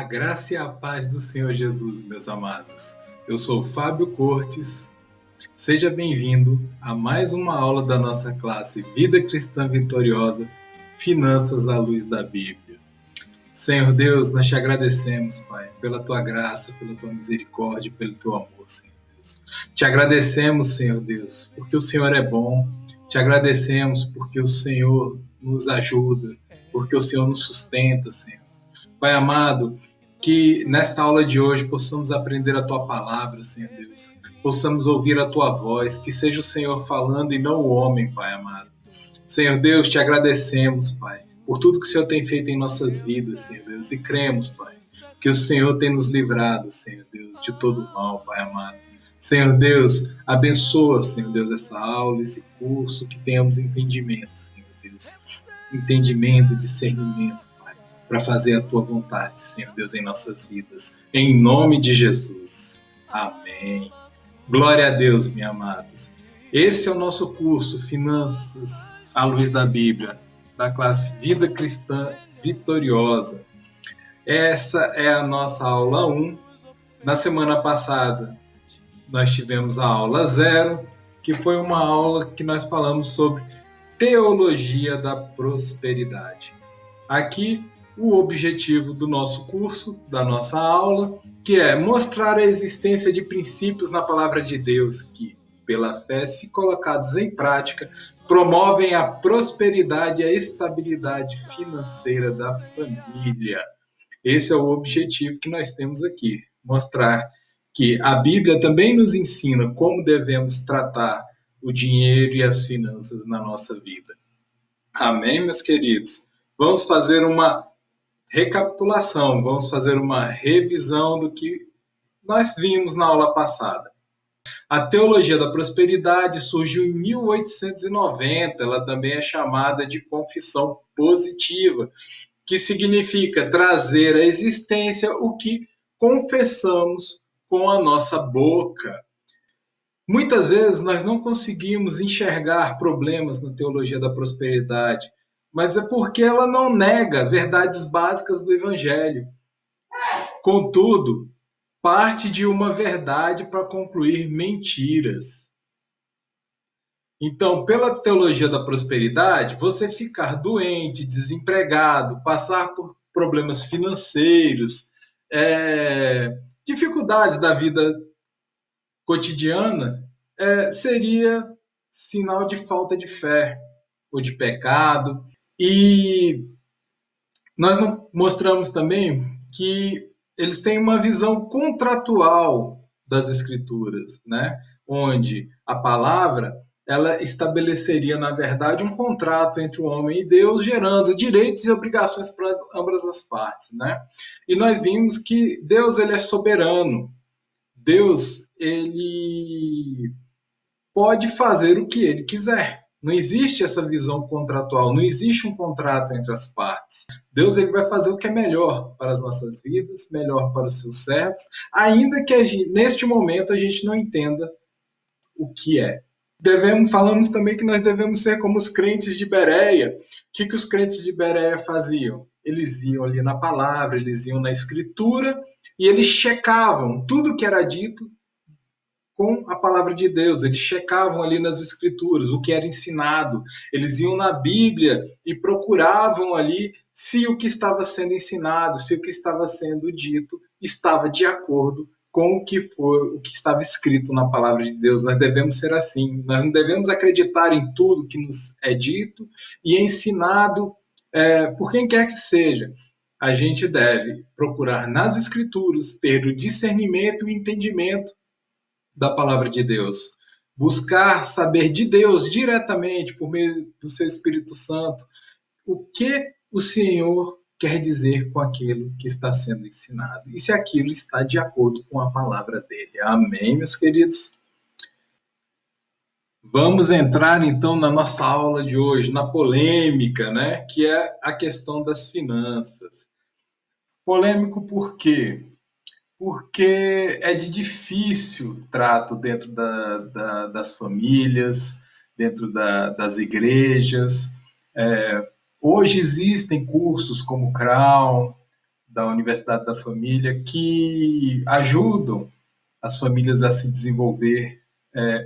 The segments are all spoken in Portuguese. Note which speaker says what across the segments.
Speaker 1: A graça e a paz do Senhor Jesus, meus amados. Eu sou Fábio Cortes. Seja bem-vindo a mais uma aula da nossa classe Vida Cristã Vitoriosa, Finanças à Luz da Bíblia. Senhor Deus, nós te agradecemos, Pai, pela tua graça, pela tua misericórdia, pelo teu amor, Senhor Deus. Te agradecemos, Senhor Deus, porque o Senhor é bom. Te agradecemos porque o Senhor nos ajuda, porque o Senhor nos sustenta, Senhor. Pai amado, que nesta aula de hoje possamos aprender a Tua palavra, Senhor Deus. Possamos ouvir a Tua voz, que seja o Senhor falando e não o homem, Pai amado. Senhor Deus, te agradecemos, Pai, por tudo que o Senhor tem feito em nossas vidas, Senhor Deus. E cremos, Pai, que o Senhor tem nos livrado, Senhor Deus, de todo mal, Pai amado. Senhor Deus, abençoa, Senhor Deus, essa aula, esse curso, que tenhamos entendimento, Senhor Deus. Entendimento, discernimento, para fazer a Tua vontade, Senhor Deus, em nossas vidas. Em nome de Jesus. Amém. Glória a Deus, meus amados. Esse é o nosso curso, Finanças à Luz da Bíblia, da classe Vida Cristã Vitoriosa. Essa é a nossa aula 1. Na semana passada, nós tivemos a aula 0, que foi uma aula que nós falamos sobre teologia da prosperidade. Aqui, o objetivo do nosso curso, da nossa aula, que é mostrar a existência de princípios na palavra de Deus que, pela fé, se colocados em prática, promovem a prosperidade e a estabilidade financeira da família. Esse é o objetivo que nós temos aqui, mostrar que a Bíblia também nos ensina como devemos tratar o dinheiro e as finanças na nossa vida. Amém, meus queridos? Vamos fazer uma recapitulação, vamos fazer uma revisão do que nós vimos na aula passada. A teologia da prosperidade surgiu em 1890, ela também é chamada de confissão positiva, que significa trazer à existência o que confessamos com a nossa boca. Muitas vezes nós não conseguimos enxergar problemas na teologia da prosperidade, mas é porque ela não nega verdades básicas do Evangelho. Contudo, parte de uma verdade para concluir mentiras. Então, pela teologia da prosperidade, você ficar doente, desempregado, passar por problemas financeiros, dificuldades da vida cotidiana, seria sinal de falta de fé ou de pecado. E nós mostramos também que eles têm uma visão contratual das Escrituras, né? Onde a palavra ela estabeleceria, na verdade, um contrato entre o homem e Deus, gerando direitos e obrigações para ambas as partes, né? E nós vimos que Deus ele é soberano. Deus ele pode fazer o que ele quiser. Não existe essa visão contratual, não existe um contrato entre as partes. Deus ele vai fazer o que é melhor para as nossas vidas, melhor para os seus servos, ainda que neste momento a gente não entenda o que é. Falamos também que nós devemos ser como os crentes de Bereia. O que os crentes de Bereia faziam? Eles iam ali na palavra, eles iam na escritura e eles checavam tudo que era dito com a palavra de Deus, eles checavam ali nas escrituras o que era ensinado, eles iam na Bíblia e procuravam ali se o que estava sendo ensinado, se o que estava sendo dito estava de acordo com o que estava escrito na palavra de Deus. Nós devemos ser assim, nós não devemos acreditar em tudo que nos é dito e é ensinado por quem quer que seja. A gente deve procurar nas escrituras ter o discernimento e o entendimento da palavra de Deus. Buscar saber de Deus diretamente, por meio do seu Espírito Santo, o que o Senhor quer dizer com aquilo que está sendo ensinado. E se aquilo está de acordo com a palavra dele. Amém, meus queridos? Vamos entrar então na nossa aula de hoje, na polêmica, né? Que é a questão das finanças. Polêmico por quê? Porque é de difícil trato dentro das famílias, dentro das igrejas. Hoje existem cursos como Crown, da Universidade da Família que ajudam as famílias a se desenvolver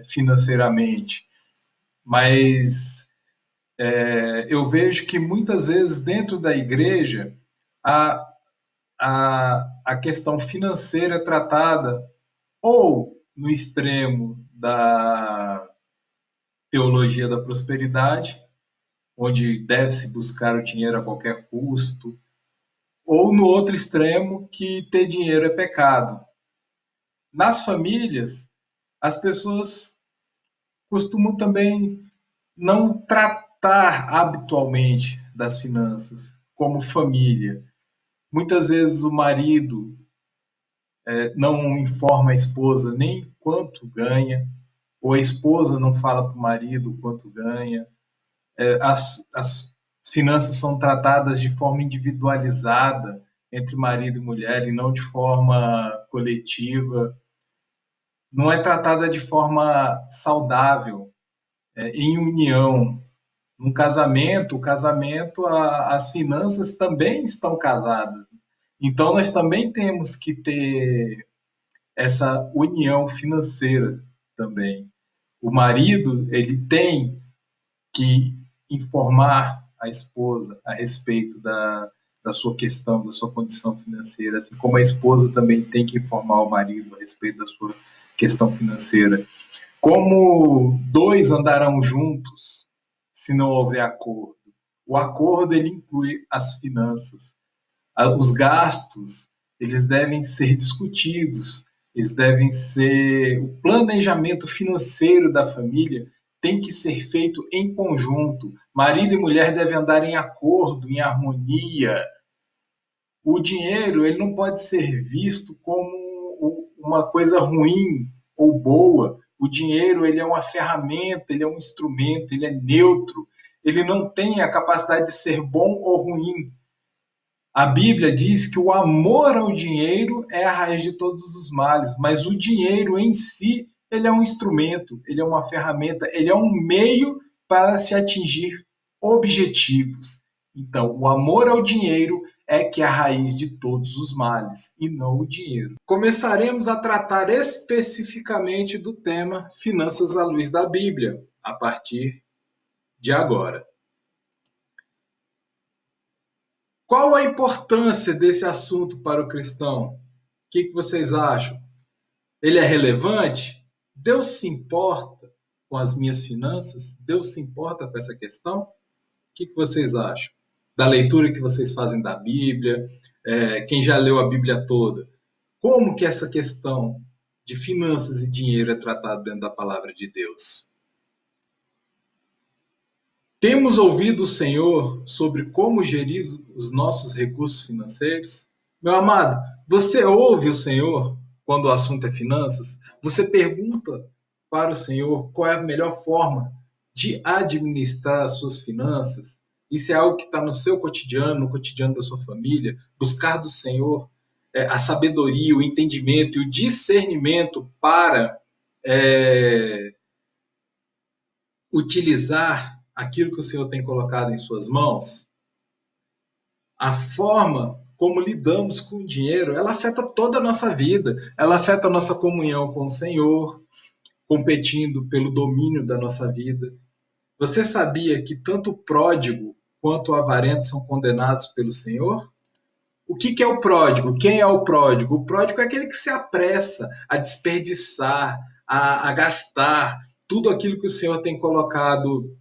Speaker 1: financeiramente. Mas eu vejo que muitas vezes dentro da igreja a, a questão financeira é tratada ou no extremo da teologia da prosperidade, onde deve-se buscar o dinheiro a qualquer custo, ou no outro extremo, que ter dinheiro é pecado. Nas famílias, as pessoas costumam também não tratar habitualmente das finanças como família. Muitas vezes o marido não informa a esposa nem quanto ganha, ou a esposa não fala para o marido quanto ganha. As finanças são tratadas de forma individualizada entre marido e mulher e não de forma coletiva. Não é tratada de forma saudável, em união. Num casamento, o casamento, as finanças também estão casadas. Então, nós também temos que ter essa união financeira também. O marido, ele tem que informar a esposa a respeito da sua questão, da sua condição financeira, assim como a esposa também tem que informar o marido a respeito da sua questão financeira. Como dois andarão juntos se não houver acordo? O acordo ele inclui as finanças. Os gastos, eles devem ser discutidos, eles devem ser o planejamento financeiro da família tem que ser feito em conjunto. Marido e mulher devem andar em acordo, em harmonia. O dinheiro, ele não pode ser visto como uma coisa ruim ou boa. O dinheiro, ele é uma ferramenta, ele é um instrumento, ele é neutro. Ele não tem a capacidade de ser bom ou ruim. A Bíblia diz que o amor ao dinheiro é a raiz de todos os males, mas o dinheiro em si, ele é um instrumento, ele é uma ferramenta, ele é um meio para se atingir objetivos. Então, o amor ao dinheiro é que é a raiz de todos os males, e não o dinheiro. Começaremos a tratar especificamente do tema finanças à luz da Bíblia, a partir de agora. Qual a importância desse assunto para o cristão? O que vocês acham? Ele é relevante? Deus se importa com as minhas finanças? Deus se importa com essa questão? O que vocês acham? Da leitura que vocês fazem da Bíblia, quem já leu a Bíblia toda, como que essa questão de finanças e dinheiro é tratada dentro da palavra de Deus? Temos ouvido o Senhor sobre como gerir os nossos recursos financeiros? Meu amado, você ouve o Senhor quando o assunto é finanças? Você pergunta para o Senhor qual é a melhor forma de administrar as suas finanças? Isso é algo que está no seu cotidiano, no cotidiano da sua família? Buscar do Senhor a sabedoria, o entendimento e o discernimento para utilizar aquilo que o Senhor tem colocado em suas mãos? A forma como lidamos com o dinheiro, ela afeta toda a nossa vida, ela afeta a nossa comunhão com o Senhor, competindo pelo domínio da nossa vida. Você sabia que tanto o pródigo quanto o avarento são condenados pelo Senhor? O que é o pródigo? Quem é o pródigo? O pródigo é aquele que se apressa a desperdiçar, a gastar tudo aquilo que o Senhor tem colocado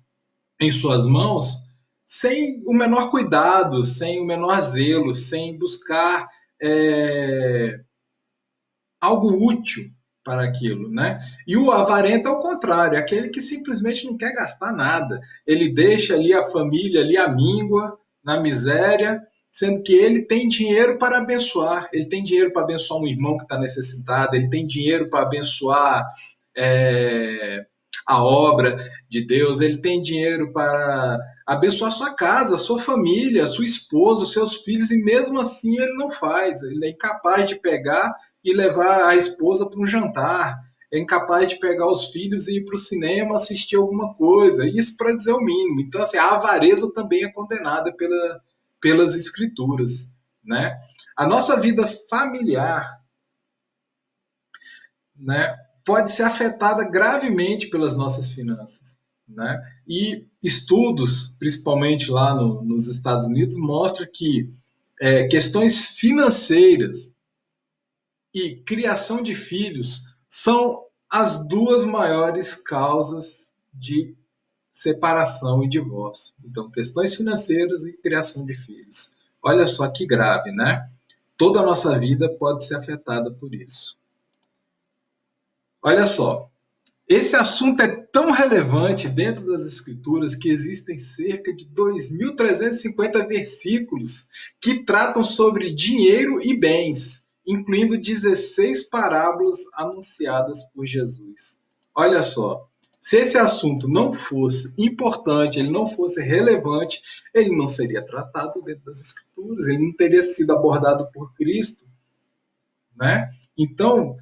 Speaker 1: em suas mãos sem o menor cuidado, sem o menor zelo, sem buscar algo útil para aquilo, né? E o avarento é o contrário, é aquele que simplesmente não quer gastar nada. Ele deixa ali a família, ali a míngua, na miséria, sendo que ele tem dinheiro para abençoar. Ele tem dinheiro para abençoar um irmão que está necessitado, ele tem dinheiro para abençoar a obra de Deus, ele tem dinheiro para abençoar sua casa, sua família, sua esposa, os seus filhos, e mesmo assim ele não faz. Ele é incapaz de pegar e levar a esposa para um jantar, é incapaz de pegar os filhos e ir para o cinema assistir alguma coisa, isso para dizer o mínimo. Então, assim, a avareza também é condenada pelas escrituras, né? A nossa vida familiar, né, pode ser afetada gravemente pelas nossas finanças, né? E estudos, principalmente lá nos Estados Unidos, mostram que questões financeiras e criação de filhos são as duas maiores causas de separação e divórcio. Então, questões financeiras e criação de filhos. Olha só que grave, né? Toda a nossa vida pode ser afetada por isso. Olha só, esse assunto é tão relevante dentro das Escrituras que existem cerca de 2.350 versículos que tratam sobre dinheiro e bens, incluindo 16 parábolas anunciadas por Jesus. Olha só, se esse assunto não fosse importante, ele não fosse relevante, ele não seria tratado dentro das Escrituras, ele não teria sido abordado por Cristo, né? Então,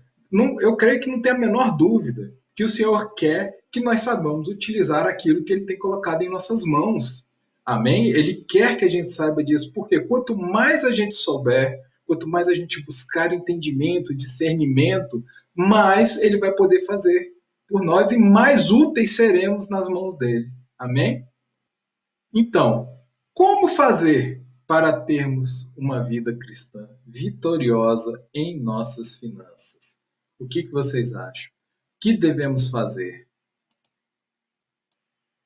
Speaker 1: eu creio que não tem a menor dúvida que o Senhor quer que nós saibamos utilizar aquilo que Ele tem colocado em nossas mãos. Amém? Ele quer que a gente saiba disso, porque quanto mais a gente souber, quanto mais a gente buscar entendimento, discernimento, mais Ele vai poder fazer por nós e mais úteis seremos nas mãos dele. Amém? Então, como fazer para termos uma vida cristã vitoriosa em nossas finanças? O que vocês acham? O que devemos fazer?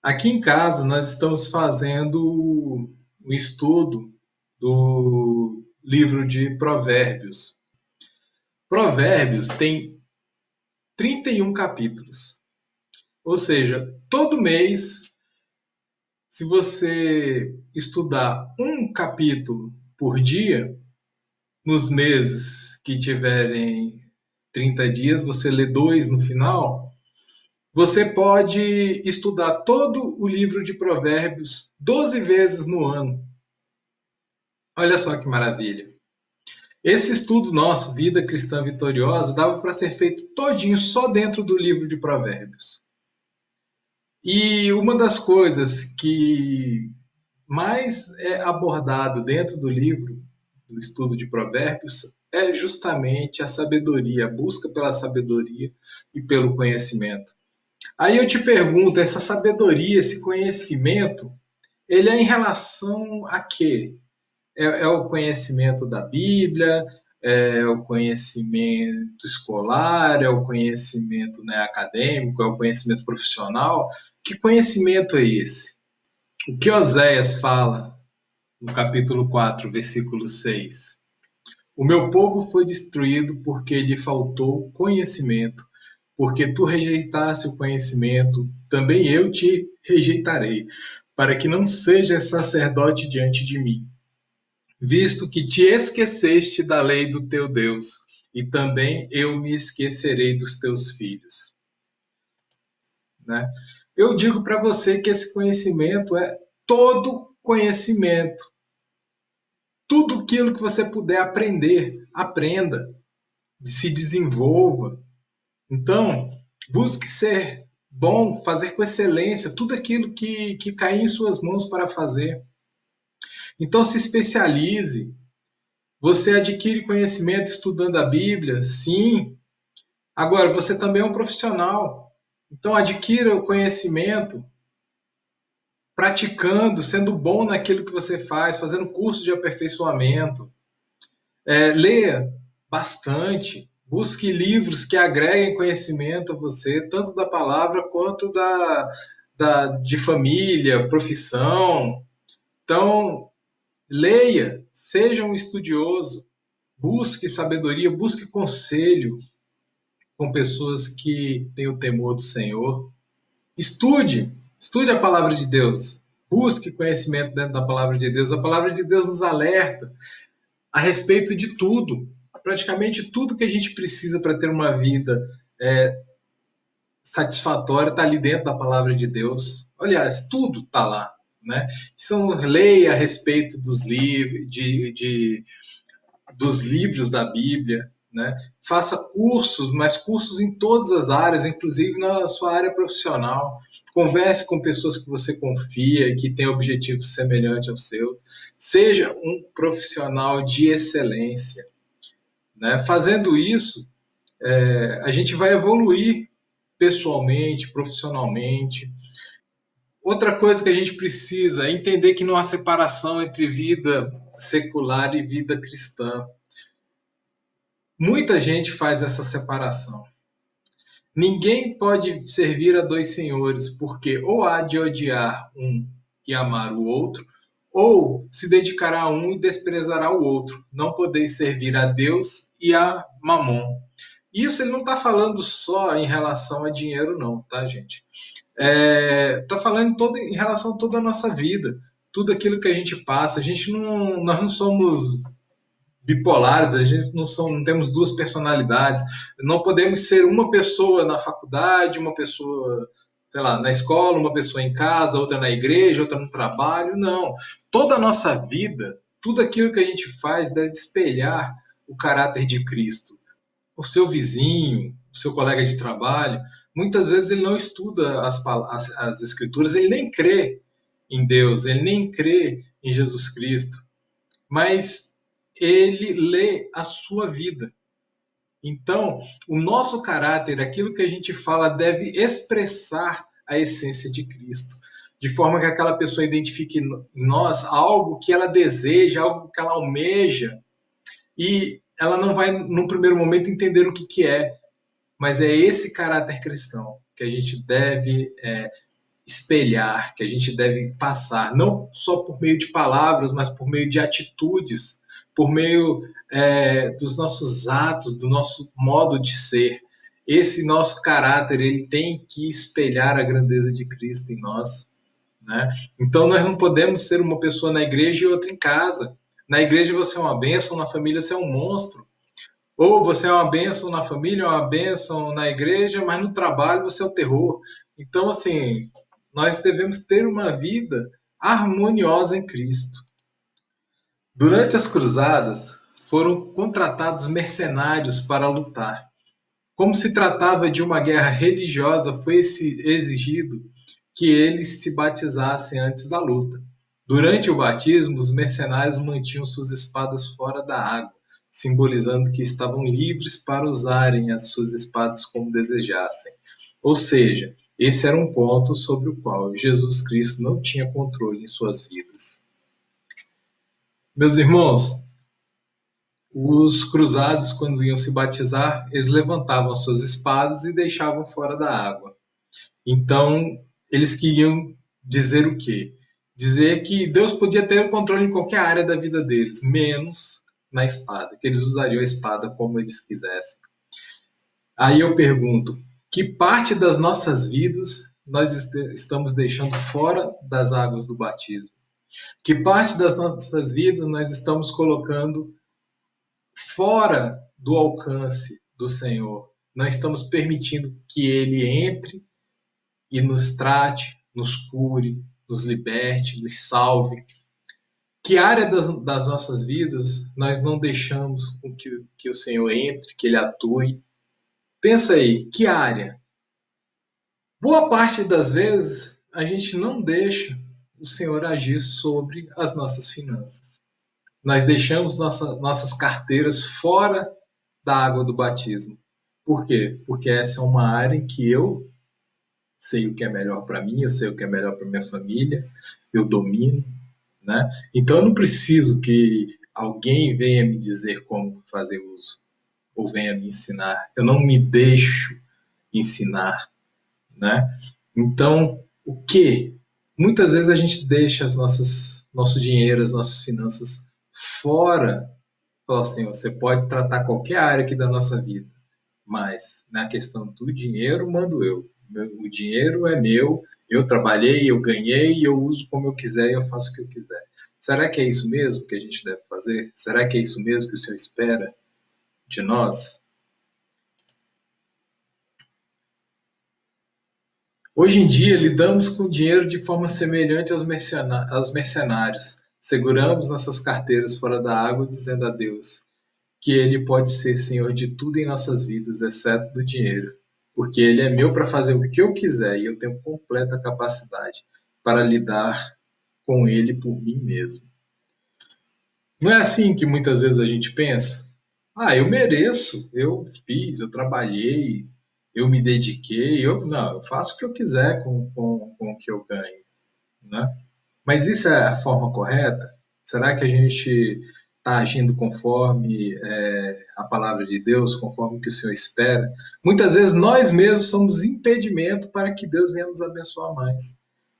Speaker 1: Aqui em casa, nós estamos fazendo um estudo do livro de Provérbios. Provérbios tem 31 capítulos. Ou seja, todo mês, se você estudar um capítulo por dia, nos meses que tiverem 30 dias, você lê dois no final, você pode estudar todo o livro de Provérbios 12 vezes no ano. Olha só que maravilha. Esse estudo nosso, Vida Cristã Vitoriosa, dava para ser feito todinho só dentro do livro de Provérbios. E uma das coisas que mais é abordado dentro do livro, do estudo de Provérbios, é justamente a sabedoria, a busca pela sabedoria e pelo conhecimento. Aí eu te pergunto, essa sabedoria, esse conhecimento, ele é em relação a quê? É o conhecimento da Bíblia, é o conhecimento escolar, é o conhecimento, né, acadêmico, é o conhecimento profissional? Que conhecimento é esse? O que Oséias fala no capítulo 4, versículo 6? O meu povo foi destruído porque lhe faltou conhecimento. Porque tu rejeitaste o conhecimento, também eu te rejeitarei, para que não sejas sacerdote diante de mim, visto que te esqueceste da lei do teu Deus, e também eu me esquecerei dos teus filhos. Né? Eu digo para você que esse conhecimento é todo conhecimento. Tudo aquilo que você puder aprender, aprenda, se desenvolva. Então, busque ser bom, fazer com excelência tudo aquilo que cair em suas mãos para fazer. Então, se especialize. Você adquire conhecimento estudando a Bíblia? Sim. Agora, você também é um profissional. Então, adquira o conhecimento praticando, sendo bom naquilo que você faz, fazendo curso de aperfeiçoamento. Leia bastante, busque livros que agreguem conhecimento a você, tanto da palavra quanto de família, profissão. Então, leia, seja um estudioso, busque sabedoria, busque conselho com pessoas que têm o temor do Senhor. Estude a palavra de Deus, busque conhecimento dentro da palavra de Deus. A palavra de Deus nos alerta a respeito de tudo, praticamente tudo que a gente precisa para ter uma vida satisfatória está ali dentro da palavra de Deus. Aliás, tudo está lá, né? Então, leia a respeito dos livros da Bíblia, né? Faça cursos, mas cursos em todas as áreas, inclusive na sua área profissional. Converse com pessoas que você confia e que têm objetivos semelhantes ao seu. Seja um profissional de excelência, né? Fazendo isso, a gente vai evoluir pessoalmente, profissionalmente. Outra coisa que a gente precisa é entender que não há separação entre vida secular e vida cristã. Muita gente faz essa separação. Ninguém pode servir a dois senhores, porque ou há de odiar um e amar o outro, ou se dedicará a um e desprezará o outro. Não podeis servir a Deus e a Mamon. Isso ele não está falando só em relação a dinheiro, não, tá, gente? Está falando em relação a toda a nossa vida, tudo aquilo que a gente passa. Nós não somos bipolares, a gente não temos duas personalidades, não podemos ser uma pessoa na faculdade, uma pessoa, sei lá, na escola, uma pessoa em casa, outra na igreja, outra no trabalho, não. Toda a nossa vida, tudo aquilo que a gente faz deve espelhar o caráter de Cristo. O seu vizinho, o seu colega de trabalho, muitas vezes ele não estuda as escrituras, ele nem crê em Deus, ele nem crê em Jesus Cristo, mas ele lê a sua vida. Então, o nosso caráter, aquilo que a gente fala, deve expressar a essência de Cristo, de forma que aquela pessoa identifique em nós algo que ela deseja, algo que ela almeja, e ela não vai, num primeiro momento, entender o que, que é, mas é esse caráter cristão que a gente deve espelhar, que a gente deve passar, não só por meio de palavras, mas por meio de atitudes, por meio dos nossos atos, do nosso modo de ser. Esse nosso caráter, ele tem que espelhar a grandeza de Cristo em nós, né? Então nós não podemos ser uma pessoa na igreja e outra em casa. Na igreja você é uma bênção, na família você é um monstro. Ou você é uma bênção na família, uma bênção na igreja, mas no trabalho você é o terror. Então, assim, nós devemos ter uma vida harmoniosa em Cristo. Durante as cruzadas, foram contratados mercenários para lutar. Como se tratava de uma guerra religiosa, foi exigido que eles se batizassem antes da luta. Durante o batismo, os mercenários mantinham suas espadas fora da água, simbolizando que estavam livres para usarem as suas espadas como desejassem. Ou seja, esse era um ponto sobre o qual Jesus Cristo não tinha controle em suas vidas. Meus irmãos, os cruzados, quando iam se batizar, eles levantavam as suas espadas e deixavam fora da água. Então, eles queriam dizer o quê? Dizer que Deus podia ter o controle em qualquer área da vida deles, menos na espada, que eles usariam a espada como eles quisessem. Aí eu pergunto, que parte das nossas vidas nós estamos deixando fora das águas do batismo? Que parte das nossas vidas nós estamos colocando fora do alcance do Senhor? Não estamos permitindo que Ele entre e nos trate, nos cure, nos liberte, nos salve. Que área das nossas vidas nós não deixamos com que o Senhor entre, que Ele atue? Pensa aí, que área? Boa parte das vezes a gente não deixa o Senhor agir sobre as nossas finanças. Nós deixamos nossas carteiras fora da água do batismo. Por quê? Porque essa é uma área em que eu sei o que é melhor para mim, eu sei o que é melhor para minha família, eu domino, né? Então eu não preciso que alguém venha me dizer como fazer uso ou venha me ensinar. Eu não me deixo ensinar, né? Então, o que? Muitas vezes a gente deixa nosso dinheiro, as nossas finanças fora. Fala assim, você pode tratar qualquer área aqui da nossa vida, mas na questão do dinheiro, mando eu. O dinheiro é meu, eu trabalhei, eu ganhei, eu uso como eu quiser e eu faço o que eu quiser. Será que é isso mesmo que a gente deve fazer? Será que é isso mesmo que o Senhor espera de nós? Hoje em dia, lidamos com o dinheiro de forma semelhante aos mercenários. Seguramos nossas carteiras fora da água, dizendo a Deus: que Ele pode ser Senhor de tudo em nossas vidas, exceto do dinheiro. Porque Ele é meu para fazer o que eu quiser e eu tenho completa capacidade para lidar com Ele por mim mesmo. Não é assim que muitas vezes a gente pensa? Ah, eu mereço, eu fiz, eu trabalhei, eu me dediquei, não, eu faço o que eu quiser com o que eu ganho, né? Mas isso é a forma correta? Será que a gente está agindo conforme a palavra de Deus, conforme o que o Senhor espera? Muitas vezes nós mesmos somos impedimento para que Deus venha nos abençoar mais,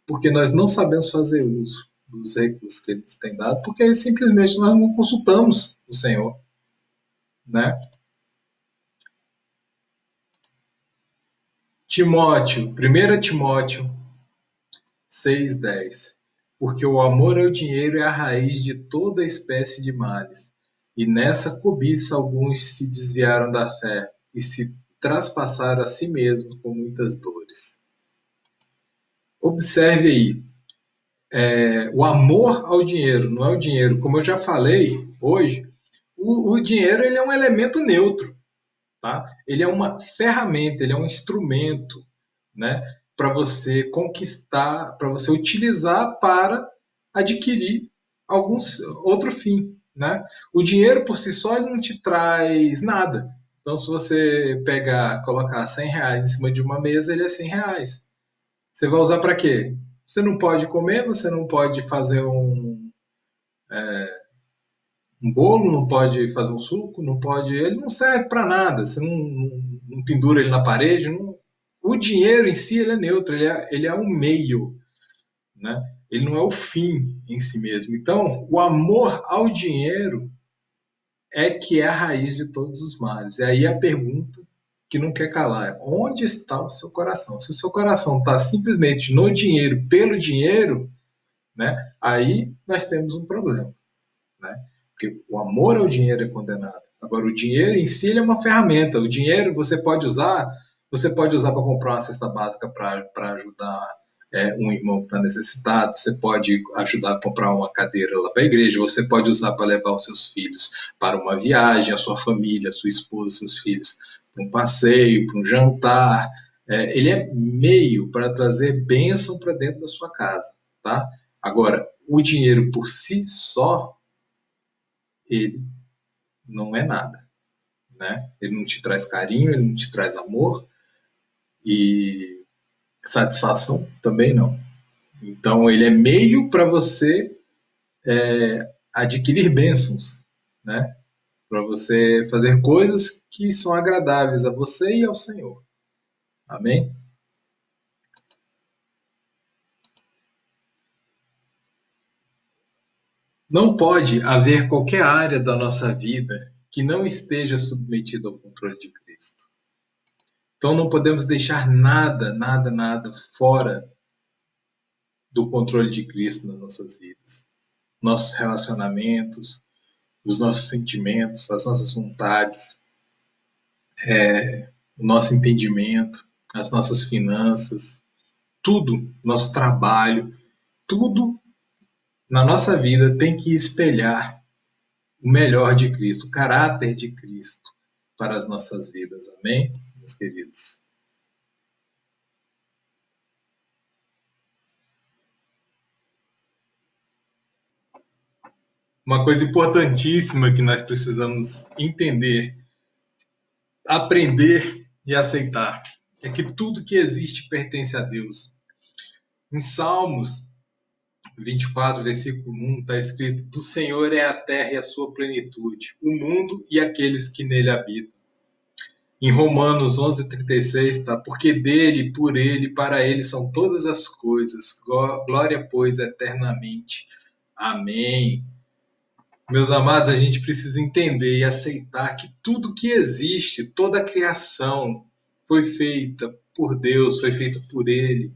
Speaker 1: porque nós não sabemos fazer uso dos recursos que Ele nos tem dado, porque simplesmente nós não consultamos o Senhor, né? Timóteo, 1 Timóteo 6:10. Porque o amor ao dinheiro é a raiz de toda espécie de males. E nessa cobiça alguns se desviaram da fé e se traspassaram a si mesmos com muitas dores. Observe aí, o amor ao dinheiro, não é o dinheiro. Como eu já falei hoje, o dinheiro ele é um elemento neutro. Tá? Ele é uma ferramenta, ele é um instrumento, né, para você conquistar, para você utilizar para adquirir outro fim, né? O dinheiro por si só ele não te traz nada. Então, se você pegar, colocar R$ 100 em cima de uma mesa, ele é R$ 100. Você vai usar para quê? Você não pode comer, você não pode fazer um bolo, não pode fazer um suco, não pode. Ele não serve para nada. Você não pendura ele na parede. O dinheiro em si ele é neutro, ele é um meio, né? Ele não é o fim em si mesmo. Então, o amor ao dinheiro é que é a raiz de todos os males. E aí a pergunta que não quer calar é: onde está o seu coração? Se o seu coração está simplesmente no dinheiro, pelo dinheiro, né? Aí nós temos um problema, né? Porque o amor ao dinheiro é condenado. Agora, o dinheiro em si ele é uma ferramenta. O dinheiro você pode usar para comprar uma cesta básica para ajudar um irmão que está necessitado, você pode ajudar a comprar uma cadeira lá para a igreja, você pode usar para levar os seus filhos para uma viagem, a sua família, a sua esposa, seus filhos para um passeio, para um jantar. Ele é meio para trazer bênção para dentro da sua casa, tá? Agora, o dinheiro por si só, ele não é nada, né? Ele não te traz carinho, ele não te traz amor e satisfação também não. Então ele é meio para você adquirir bênçãos, né? Para você fazer coisas que são agradáveis a você e ao Senhor. Amém? Não pode haver qualquer área da nossa vida que não esteja submetida ao controle de Cristo. Então não podemos deixar nada, nada, nada fora do controle de Cristo nas nossas vidas. Nossos relacionamentos, os nossos sentimentos, as nossas vontades, o nosso entendimento, as nossas finanças, tudo, nosso trabalho, tudo na nossa vida tem que espelhar o melhor de Cristo, o caráter de Cristo para as nossas vidas. Amém, meus queridos? Uma coisa importantíssima que nós precisamos entender, aprender e aceitar é que tudo que existe pertence a Deus. Em Salmos 24, versículo 1, está escrito: do Senhor é a terra e a sua plenitude, o mundo e aqueles que nele habitam. Em Romanos 11:36 está: porque dele, por ele, para ele são todas as coisas, glória, pois, eternamente. Amém. Meus amados, a gente precisa entender e aceitar que tudo que existe, toda a criação, foi feita por Deus, foi feita por Ele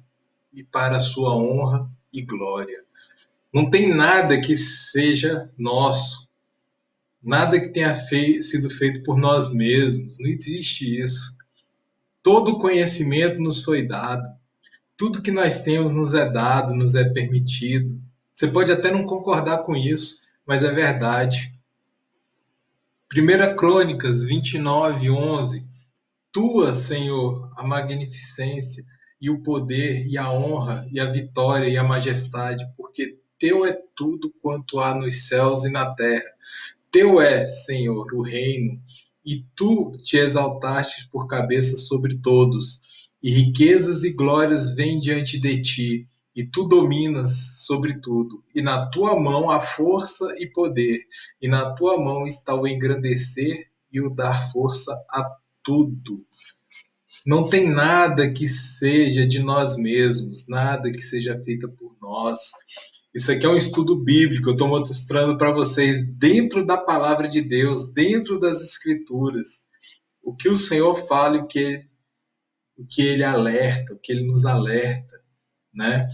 Speaker 1: e para a sua honra e glória. Não tem nada que seja nosso, nada que tenha sido feito por nós mesmos, não existe isso. Todo conhecimento nos foi dado, tudo que nós temos nos é dado, nos é permitido. Você pode até não concordar com isso, mas é verdade. 1 Crônicas 29:11. Tua, Senhor, a magnificência e o poder e a honra e a vitória e a majestade, porque teu é tudo quanto há nos céus e na terra. Teu é, Senhor, o reino, e tu te exaltaste por cabeça sobre todos, e riquezas e glórias vêm diante de ti, e tu dominas sobre tudo. E na tua mão há força e poder, e na tua mão está o engrandecer e o dar força a tudo. Não tem nada que seja de nós mesmos, nada que seja feita por nós. Isso aqui é um estudo bíblico, eu estou mostrando para vocês dentro da palavra de Deus, dentro das escrituras, o que o Senhor fala e o que ele alerta, o que ele nos alerta, né?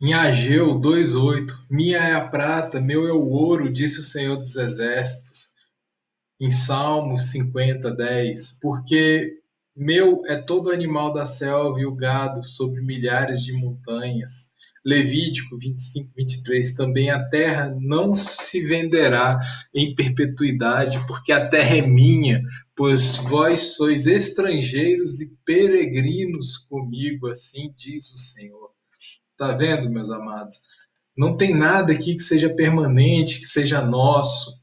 Speaker 1: Em Ageu 2:8, minha é a prata, meu é o ouro, disse o Senhor dos Exércitos. Em Salmos 50:10, porque meu é todo animal da selva e o gado sobre milhares de montanhas. Levítico 25:23, também a terra não se venderá em perpetuidade, porque a terra é minha, pois vós sois estrangeiros e peregrinos comigo, assim diz o Senhor. Tá vendo, meus amados? Não tem nada aqui que seja permanente, que seja nosso,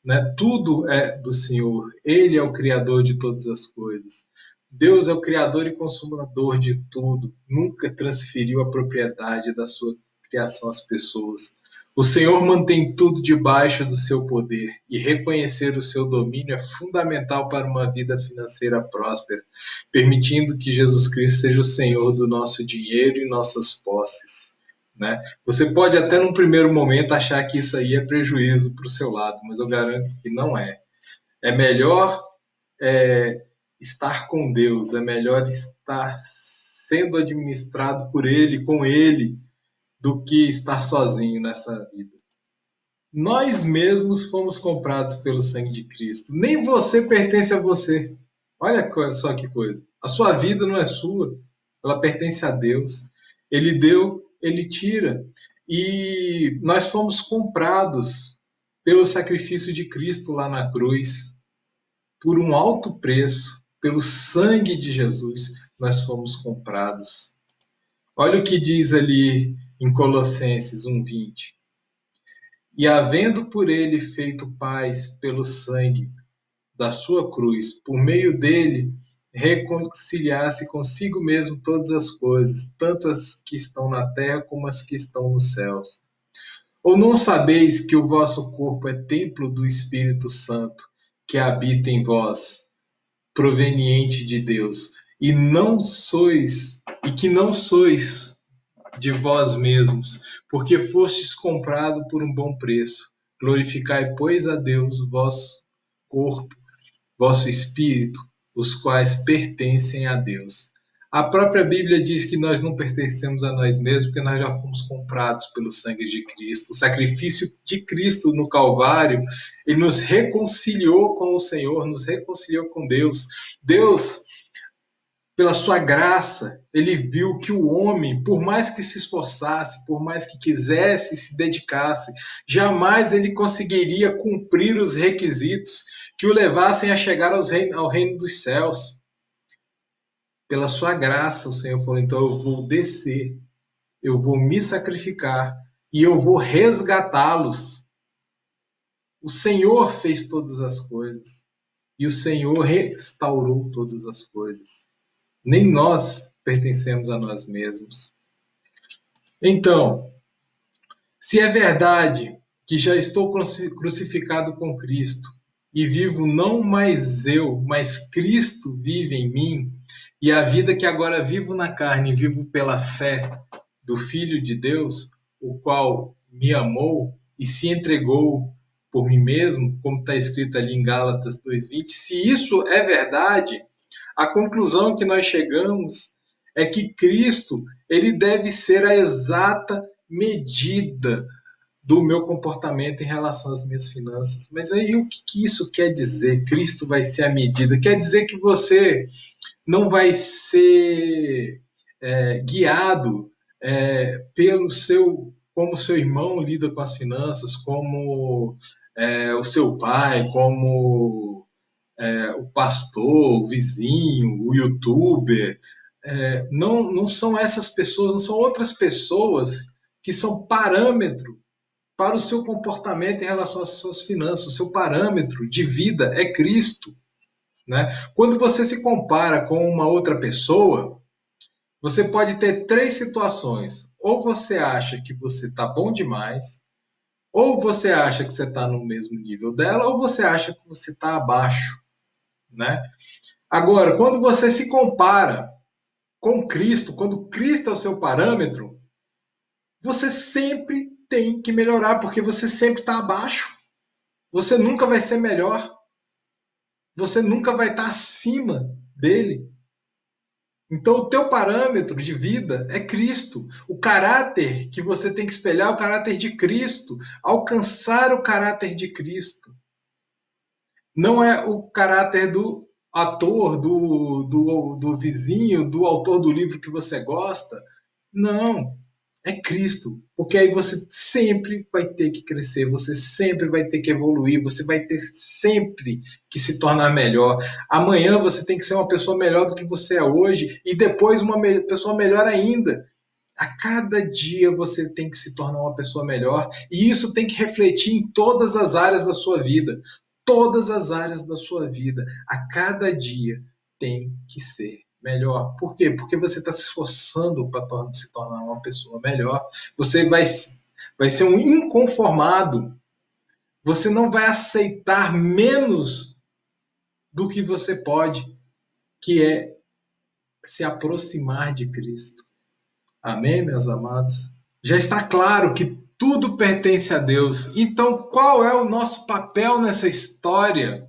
Speaker 1: né? Tudo é do Senhor. Ele é o criador de todas as coisas. Deus é o criador e consumador de tudo. Nunca transferiu a propriedade da sua criação às pessoas. O Senhor mantém tudo debaixo do seu poder e reconhecer o seu domínio é fundamental para uma vida financeira próspera, permitindo que Jesus Cristo seja o Senhor do nosso dinheiro e nossas posses, né? Você pode até num primeiro momento achar que isso aí é prejuízo para o seu lado, mas eu garanto que não é. É melhor é, estar com Deus, é melhor estar sendo administrado por Ele, com Ele, do que estar sozinho nessa vida. Nós mesmos fomos comprados pelo sangue de Cristo. Nem você pertence a você. Olha só que coisa. A sua vida não é sua, ela pertence a Deus. Ele deu, ele tira. E nós fomos comprados pelo sacrifício de Cristo lá na cruz, por um alto preço, pelo sangue de Jesus, nós fomos comprados. Olha o que diz ali em Colossenses 1:20. E havendo por ele feito paz pelo sangue da sua cruz, por meio dele reconciliasse consigo mesmo todas as coisas, tanto as que estão na terra como as que estão nos céus. Ou não sabeis que o vosso corpo é templo do Espírito Santo, que habita em vós, proveniente de Deus, e que não sois de vós mesmos, porque fostes comprado por um bom preço. Glorificai, pois, a Deus vosso corpo, vosso espírito, os quais pertencem a Deus. A própria Bíblia diz que nós não pertencemos a nós mesmos, porque nós já fomos comprados pelo sangue de Cristo. O sacrifício de Cristo no Calvário, ele nos reconciliou com o Senhor, nos reconciliou com Deus. Deus, pela sua graça, ele viu que o homem, por mais que se esforçasse, por mais que quisesse, se dedicasse, jamais ele conseguiria cumprir os requisitos que o levassem a chegar ao reino dos céus. Pela sua graça, o Senhor falou, então eu vou descer, eu vou me sacrificar e eu vou resgatá-los. O Senhor fez todas as coisas e o Senhor restaurou todas as coisas. Nem nós pertencemos a nós mesmos. Então, se é verdade que já estou crucificado com Cristo e vivo não mais eu, mas Cristo vive em mim, e a vida que agora vivo na carne, vivo pela fé do Filho de Deus, o qual me amou e se entregou por mim mesmo, como está escrito ali em Gálatas 2:20. Se isso é verdade, a conclusão que nós chegamos é que Cristo, ele deve ser a exata medida do meu comportamento em relação às minhas finanças. Mas aí o que isso quer dizer? Cristo vai ser a medida. Quer dizer que você não vai ser guiado pelo seu, como seu irmão lida com as finanças, como o seu pai, como o pastor, o vizinho, o youtuber. Não são essas pessoas, não são outras pessoas que são parâmetro para o seu comportamento em relação às suas finanças. O seu parâmetro de vida é Cristo. Né? Quando você se compara com uma outra pessoa, você pode ter três situações. Ou você acha que você está bom demais, ou você acha que você está no mesmo nível dela, ou você acha que você está abaixo. Né? Agora, quando você se compara com Cristo, quando Cristo é o seu parâmetro, você sempre tem que melhorar, porque você sempre está abaixo. Você nunca vai ser melhor. Você nunca vai estar acima dele. Então, o teu parâmetro de vida é Cristo. O caráter que você tem que espelhar é o caráter de Cristo. Alcançar o caráter de Cristo. Não é o caráter do ator, do vizinho, do autor do livro que você gosta. Não. É Cristo. Porque aí você sempre vai ter que crescer, você sempre vai ter que evoluir, você vai ter sempre que se tornar melhor. Amanhã você tem que ser uma pessoa melhor do que você é hoje e depois uma pessoa melhor ainda. A cada dia você tem que se tornar uma pessoa melhor e isso tem que refletir em todas as áreas da sua vida. Todas as áreas da sua vida. A cada dia tem que ser melhor. Por quê? Porque você está se esforçando para se tornar uma pessoa melhor. Você vai ser um inconformado. Você não vai aceitar menos do que você pode, que é se aproximar de Cristo. Amém, meus amados? Já está claro que tudo pertence a Deus. Então, qual é o nosso papel nessa história?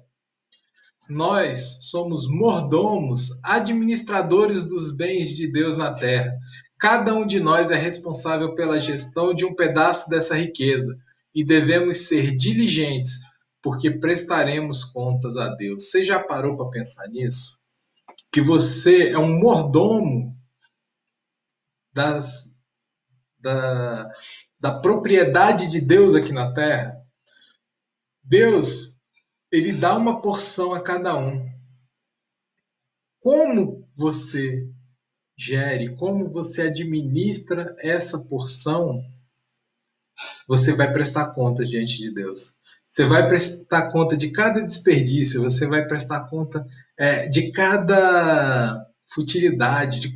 Speaker 1: Nós somos mordomos, administradores dos bens de Deus na terra. Cada um de nós é responsável pela gestão de um pedaço dessa riqueza e devemos ser diligentes, porque prestaremos contas a Deus. Você já parou para pensar nisso? Que você é um mordomo das, da, da propriedade de Deus aqui na terra? Deus, ele dá uma porção a cada um. Como você gere, como você administra essa porção, você vai prestar conta diante de Deus. Você vai prestar conta de cada desperdício, você vai prestar conta de cada futilidade, de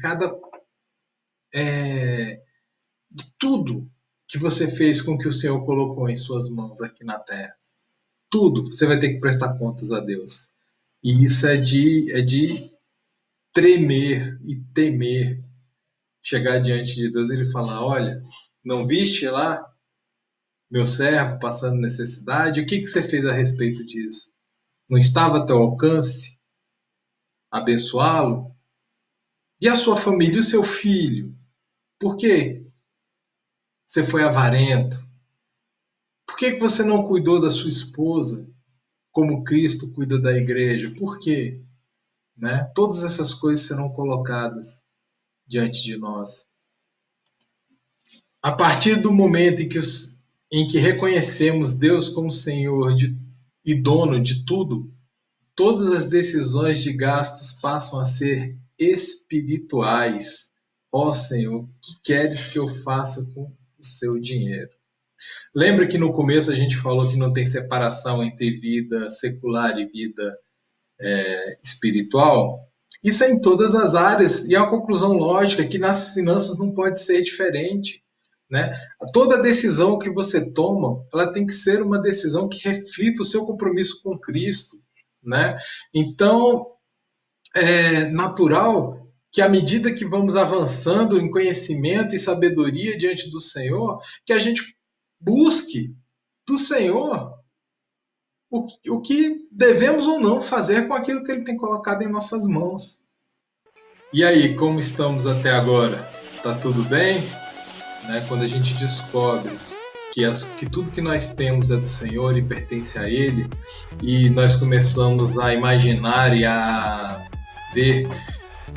Speaker 1: tudo que você fez com que o Senhor colocou em suas mãos aqui na terra. Tudo você vai ter que prestar contas a Deus. E isso é de tremer e temer. Chegar diante de Deus e ele falar: olha, não viste lá meu servo passando necessidade? O que você fez a respeito disso? Não estava a teu alcance abençoá-lo? E a sua família, e o seu filho? Por que você foi avarento? Por que você não cuidou da sua esposa como Cristo cuida da igreja? Por quê? Né? Todas essas coisas serão colocadas diante de nós. A partir do momento em que reconhecemos Deus como Senhor e dono de tudo, todas as decisões de gastos passam a ser espirituais. Ó Senhor, o que queres que eu faça com o seu dinheiro? Lembra que no começo a gente falou que não tem separação entre vida secular e vida espiritual? Isso é em todas as áreas e é uma conclusão lógica que nas finanças não pode ser diferente. Né? Toda decisão que você toma, ela tem que ser uma decisão que reflita o seu compromisso com Cristo. Né? Então, é natural que à medida que vamos avançando em conhecimento e sabedoria diante do Senhor, que a gente busque do Senhor o que devemos ou não fazer com aquilo que Ele tem colocado em nossas mãos. E aí, como estamos até agora? Tá tudo bem? Né? Quando a gente descobre que tudo que nós temos é do Senhor e pertence a Ele, e nós começamos a imaginar e a ver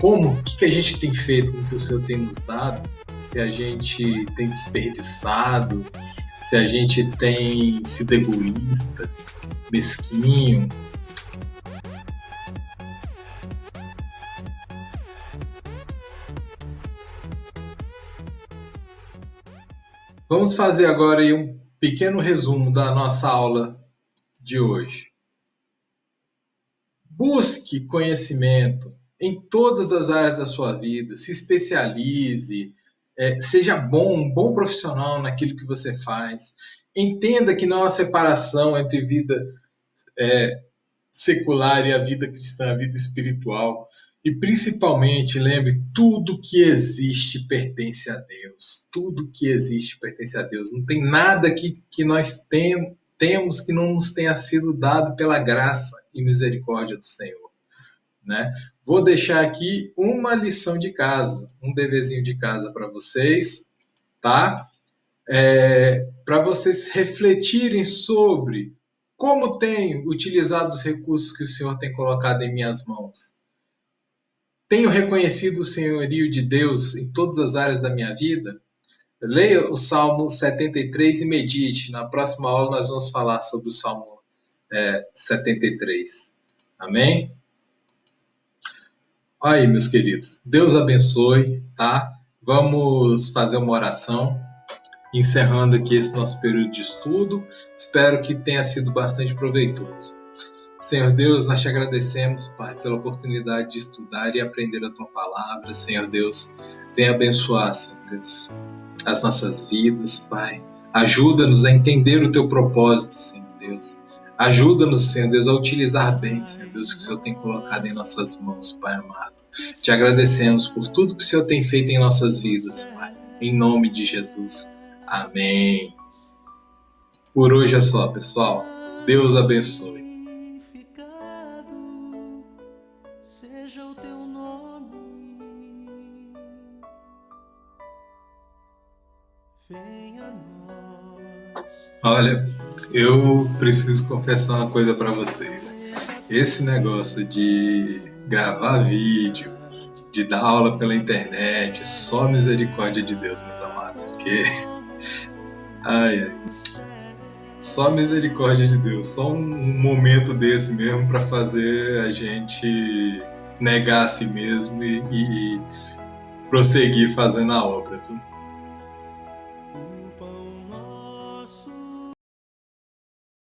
Speaker 1: o que a gente tem feito com o que o Senhor tem nos dado, se a gente tem desperdiçado, se a gente tem sido egoísta, mesquinho. Vamos fazer agora aí um pequeno resumo da nossa aula de hoje. Busque conhecimento em todas as áreas da sua vida, se especialize, seja um bom profissional naquilo que você faz. Entenda que não há uma separação entre vida secular e a vida cristã, a vida espiritual. E principalmente, lembre, tudo que existe pertence a Deus. Tudo que existe pertence a Deus. Não tem nada que nós temos que não nos tenha sido dado pela graça e misericórdia do Senhor, né? Vou deixar aqui uma lição de casa, um deverzinho de casa para vocês, tá? Para vocês refletirem sobre como tenho utilizado os recursos que o Senhor tem colocado em minhas mãos. Tenho reconhecido o senhorio de Deus em todas as áreas da minha vida? Leia o Salmo 73 e medite. Na próxima aula nós vamos falar sobre o Salmo 73. Amém? Aí, meus queridos, Deus abençoe, tá? Vamos fazer uma oração, encerrando aqui esse nosso período de estudo. Espero que tenha sido bastante proveitoso. Senhor Deus, nós te agradecemos, Pai, pela oportunidade de estudar e aprender a Tua Palavra. Senhor Deus, venha abençoar, Senhor Deus, as nossas vidas, Pai. Ajuda-nos a entender o Teu propósito, Senhor Deus. Ajuda-nos, Senhor Deus, a utilizar bem, Senhor Deus, o que o Senhor tem colocado em nossas mãos, Pai amado. Te agradecemos por tudo que o Senhor tem feito em nossas vidas, Pai. Em nome de Jesus. Amém. Por hoje é só, pessoal. Deus abençoe.
Speaker 2: Seja o teu nome, venha a nós.
Speaker 1: Olha, eu preciso confessar uma coisa para vocês. Esse negócio de gravar vídeo, de dar aula pela internet, só misericórdia de Deus, meus amados. Porque, ai, só misericórdia de Deus. Só um momento desse mesmo para fazer a gente negar a si mesmo e prosseguir fazendo a obra. Viu?